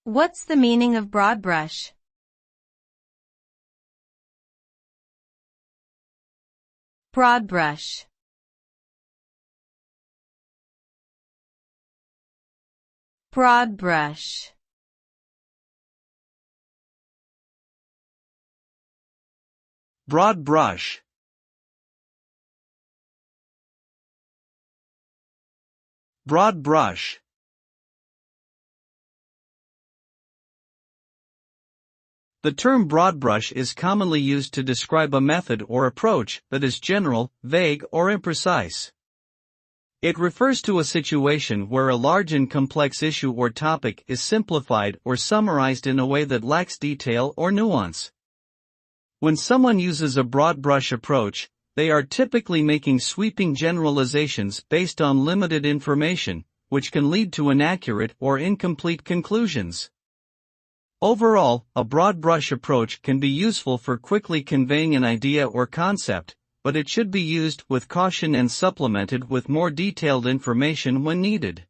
What's the meaning of broad brush? Broad brush. Broad brush. Broad brush. Broad brush. The term broad brush is commonly used to describe a method or approach that is general, vague, or imprecise. It refers to a situation where a large and complex issue or topic is simplified or summarized in a way that lacks detail or nuance. When someone uses a broad brush approach, they are typically making sweeping generalizations based on limited information, which can lead to inaccurate or incomplete conclusions. Overall, a broad brush approach can be useful for quickly conveying an idea or concept, but it should be used with caution and supplemented with more detailed information when needed.